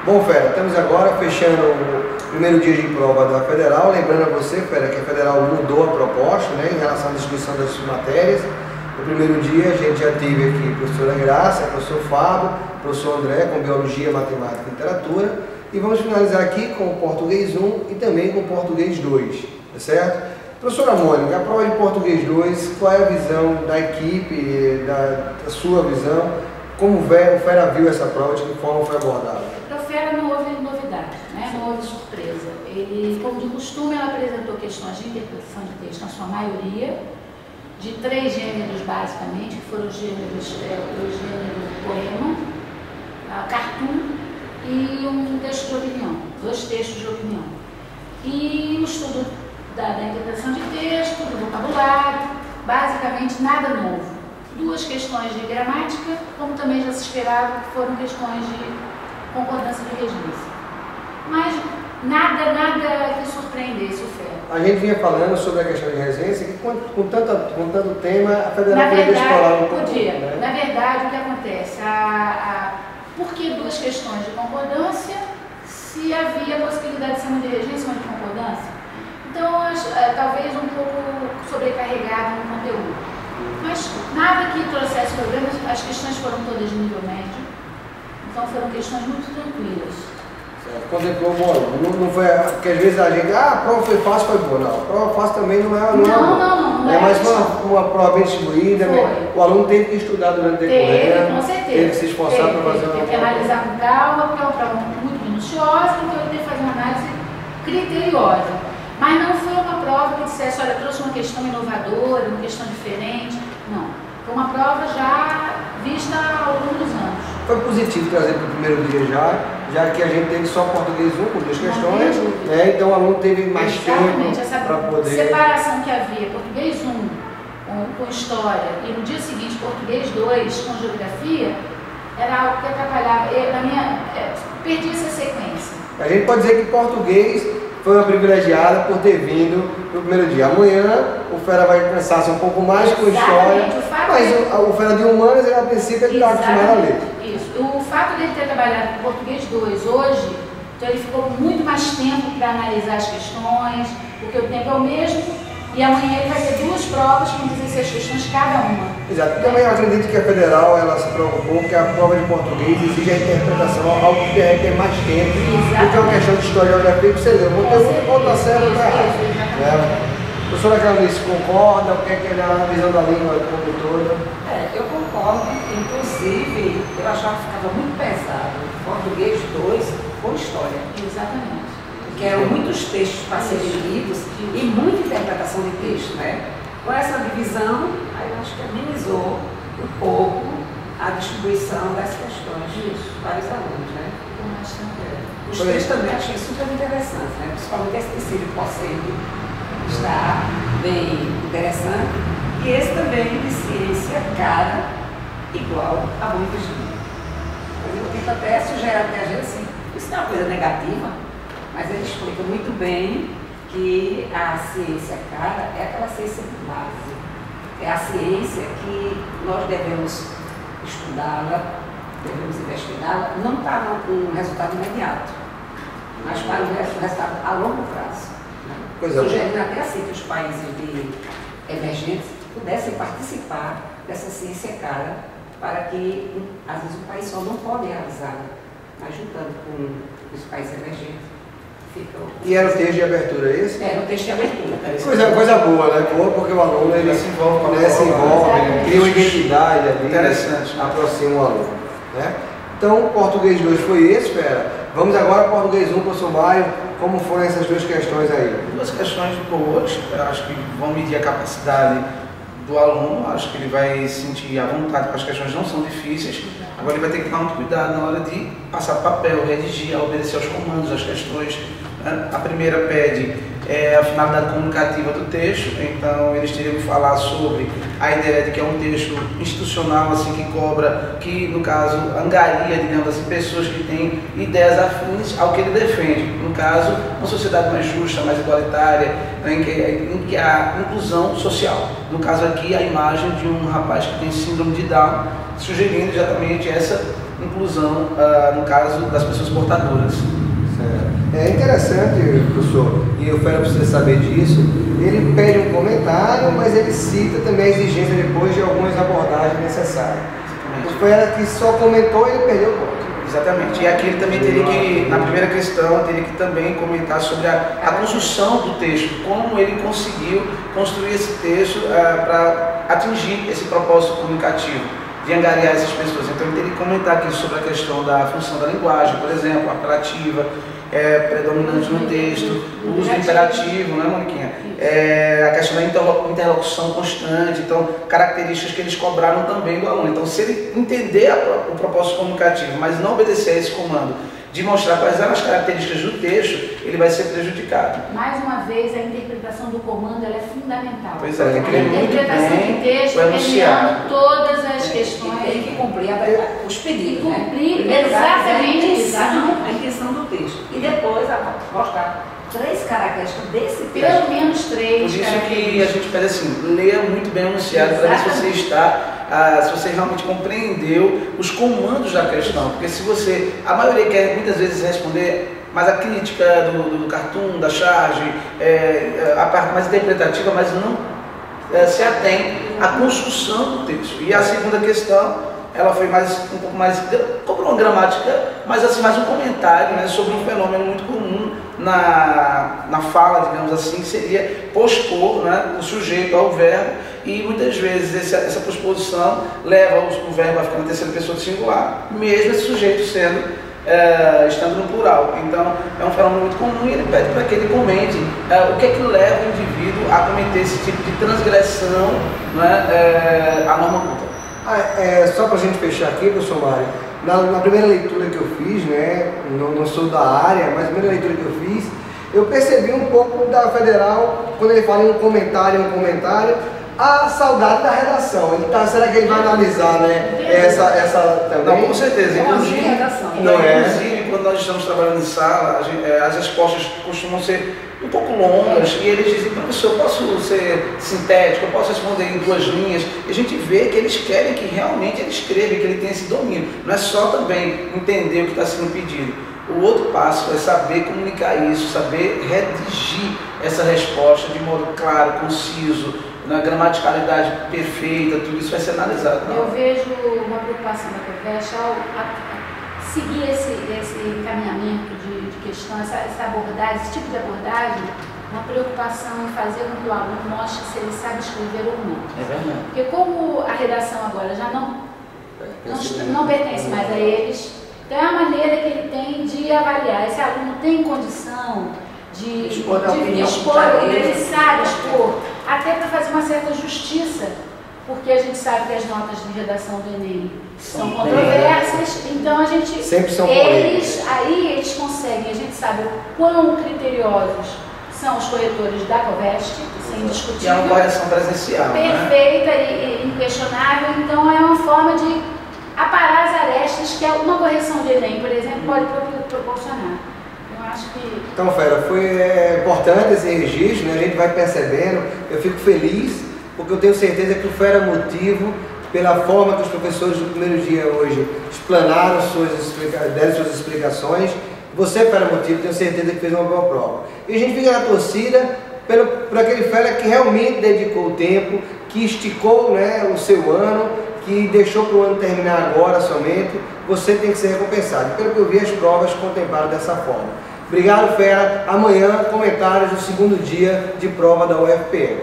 Bom, Fera, estamos agora fechando o primeiro dia de prova da Federal. Lembrando a você, Fera, que a Federal mudou a proposta, né, em relação à distribuição das matérias. No primeiro dia a gente já teve aqui a professora Graça, o professor Fábio, o professor André com Biologia, Matemática e Literatura. E vamos finalizar aqui com o Português 1 e também com o Português 2, tá certo? Professora Mônica, a prova de Português 2, qual é a visão da equipe, da sua visão? Como o Fera viu essa prova, de que forma foi abordada? Para o Fera não houve novidade, né? Não houve surpresa. Ele, como de costume, ela apresentou questões de interpretação de texto, na sua maioria, de 3 gêneros basicamente, que foram os gêneros, o gênero poema, cartoon e um texto de opinião, 2 textos de opinião. E o estudo da interpretação de texto, do vocabulário, basicamente nada novo. 2 questões de gramática, como também já se esperava, que foram questões de concordância de regência. Mas nada que surpreendesse o Fera. A gente vinha falando sobre a questão de regência, que com tanto tema, a Federal poderia explorar um pouco. Podia. Né? Na verdade, o que acontece? Por que 2 questões de concordância, se havia a possibilidade de ser uma de regência ou uma de concordância? Então, talvez um pouco sobrecarregado no conteúdo. Mas nada que trouxesse problemas, as questões foram todas de nível médio, então foram questões muito tranquilas. Certo. Contemplou bom, não foi, porque às vezes a gente, a prova foi fácil, foi boa. Não, a prova fácil também não é. Não é mais uma prova bem distribuída, o aluno teve que estudar durante o decorrer, com certeza. Teve que se esforçar para fazer uma prova. Teve que analisar com calma, porque é uma prova muito minuciosa, então ele teve que fazer uma análise criteriosa. Mas não foi uma prova que dissesse, olha, trouxe uma questão inovadora, uma questão diferente. Não. Foi uma prova já vista ao longo dos anos. Foi positivo trazer para o primeiro dia já que a gente teve só Português 1 com 2 questões, né? Então o aluno teve mais tempo para poder... separação que havia, Português 1 com História e no dia seguinte Português 2 com Geografia, era algo que atrapalhava, perdia essa sequência. A gente pode dizer que Português foi uma privilegiada por ter vindo no primeiro dia. Amanhã o Fera vai cansar-se um pouco mais com História, mas o Fera de Humanas, ele, a princípio, ele está acostumado a ler. Isso. O fato de ele ter trabalhado com Português 2 hoje, então ele ficou com muito mais tempo para analisar as questões, porque o tempo é o mesmo, e amanhã ele vai ter 2 provas com 16 questões cada uma. Exato. Também eu acredito que a Federal ela se preocupou porque a prova de Português exige a interpretação, algo que requer mais tempo, porque é uma questão de história e geografia que você leu. Vou ter outra certa ou errada. A professora Clarice concorda? O que é a visão da língua como toda? Eu concordo. Inclusive, eu achava que ficava muito pesado Português 2 com História. Exatamente. Que eram muitos textos para serem lidos e muita interpretação de texto, né? Com essa divisão, aí eu acho que amenizou um pouco a distribuição das questões para os alunos, né? Os textos também achei super interessantes, né? Principalmente esse terceiro porcento está bem interessante. E esse também de ciência cara igual a Bom Virgínia. Eu tento até sugerir até a gente assim, isso não é uma coisa negativa, mas ele explica muito bem que a ciência cara é aquela ciência de base. É a ciência que nós devemos estudá-la, devemos investigá-la, não para um resultado imediato, mas para um resultado a longo prazo. Né? Sugerindo até assim que os países emergentes pudessem participar dessa ciência cara, para que, às vezes, o país só não pode realizá-la, mas juntando com os países emergentes. E era o texto de abertura, é esse? Era o texto de abertura. Coisa boa, né? Boa porque o aluno ele se envolve, cria uma identidade ali, interessante, aproxima o aluno. Né? Então, o Português 2 foi esse, Fera. Vamos agora para o Português 1, professor Mário. Como foram essas 2 questões aí? 2 questões boas, eu acho que vão medir a capacidade do aluno, acho que ele vai sentir à vontade, porque as questões não são difíceis. Agora ele vai ter que tomar muito cuidado na hora de passar papel, redigir, obedecer aos comandos, às questões. A primeira pede a finalidade comunicativa do texto, então eles teriam que falar sobre a ideia de que é um texto institucional, assim, que cobra, que no caso angaria, digamos assim, pessoas que têm ideias afins ao que ele defende. No caso, uma sociedade mais justa, mais igualitária, em que há inclusão social. No caso aqui, a imagem de um rapaz que tem síndrome de Down, sugerindo exatamente essa inclusão, no caso das pessoas portadoras. É interessante, professor, e o Fera precisa saber disso, ele pede um comentário, mas ele cita também a exigência depois de algumas abordagens necessárias. O Fera que só comentou, ele perdeu o ponto. Exatamente. E aqui ele também teria que, na primeira questão, teria que também comentar sobre a construção do texto, como ele conseguiu construir esse texto para atingir esse propósito comunicativo, de angariar essas pessoas. Então ele teria que comentar aqui sobre a questão da função da linguagem, por exemplo, apelativa, predominante no texto, o uso do imperativo, né, Moniquinha? A questão da interlocução constante, então, características que eles cobraram também do aluno. Então, se ele entender o propósito comunicativo, mas não obedecer a esse comando, de mostrar quais eram as características do texto, ele vai ser prejudicado. Mais uma vez, a interpretação do comando ela é fundamental. Pois é, a interpretação de texto, eliminando todas as questões. Tem que cumprir os pedidos, né? Cumprir exatamente a intenção do texto. E depois mostrar 3 características desse texto. Pelo menos 3. Por isso que a gente pede assim, leia muito bem o enunciado para ver se você está, se você realmente compreendeu os comandos da questão. Porque se você, a maioria quer muitas vezes responder, mas a crítica do cartoon, da charge, a parte mais interpretativa, mas não se atém à construção do texto. E a segunda questão, ela foi um pouco mais, cobrou uma gramática, mas assim, mais um comentário, né, sobre um fenômeno muito comum na fala, digamos assim, que seria pospor, né, o sujeito ao verbo, e muitas vezes essa posposição leva o verbo a ficar na terceira pessoa do singular, mesmo esse sujeito estando no plural. Então é um fenômeno muito comum e ele pede para que ele comente o que é que leva o indivíduo a cometer esse tipo de transgressão, né, à norma culta. Só para a gente fechar aqui, professor Mário, na primeira leitura que eu fiz, né, não sou da área, mas a primeira leitura que eu fiz, eu percebi um pouco da Federal, quando ele fala em um comentário, a saudade da redação. Será que ele vai analisar, né, essa também? Não, com certeza. Inclusive, quando nós estamos trabalhando em sala, as respostas costumam ser um pouco longas, e eles dizem, professor, eu posso ser sintético, eu posso responder em 2 linhas, e a gente vê que eles querem que realmente ele escreva, que ele tenha esse domínio. Não é só também entender o que está sendo pedido. O outro passo é saber comunicar isso, saber redigir essa resposta de modo claro, conciso, na gramaticalidade perfeita, tudo isso vai ser analisado. Não? Eu vejo uma preocupação da Covest ao seguir esse encaminhamento de questão, essa abordagem, esse tipo de abordagem, uma preocupação em fazer com que o aluno mostre se ele sabe escrever ou não. É verdade. Porque como a redação agora já não pertence mais a eles, então é a maneira que ele tem de avaliar. Esse aluno tem condição de expor, ele sabe expor, até para fazer uma certa justiça, porque a gente sabe que as notas de redação do Enem são controversas, então a gente, eles conseguem, a gente sabe o quão criteriosos são os corretores da Covest, sem discutir. E é uma correção presencial, perfeita, né? E inquestionável, então é uma forma de aparar as arestas que uma correção de Enem, por exemplo, pode proporcionar. Então, Fera, foi importante esse registro, né? A gente vai percebendo, eu fico feliz, porque eu tenho certeza que o Fera é motivo, pela forma que os professores do primeiro dia hoje explanaram deram suas explicações. Você, Fera, motivo, tenho certeza que fez uma boa prova. E a gente fica na torcida por aquele Fera que realmente dedicou o tempo, que esticou, né, o seu ano, que deixou para o ano terminar agora somente. Você tem que ser recompensado. Pelo que eu vi, as provas contemplaram dessa forma. Obrigado, Fera. Amanhã, comentários do segundo dia de prova da UFPE.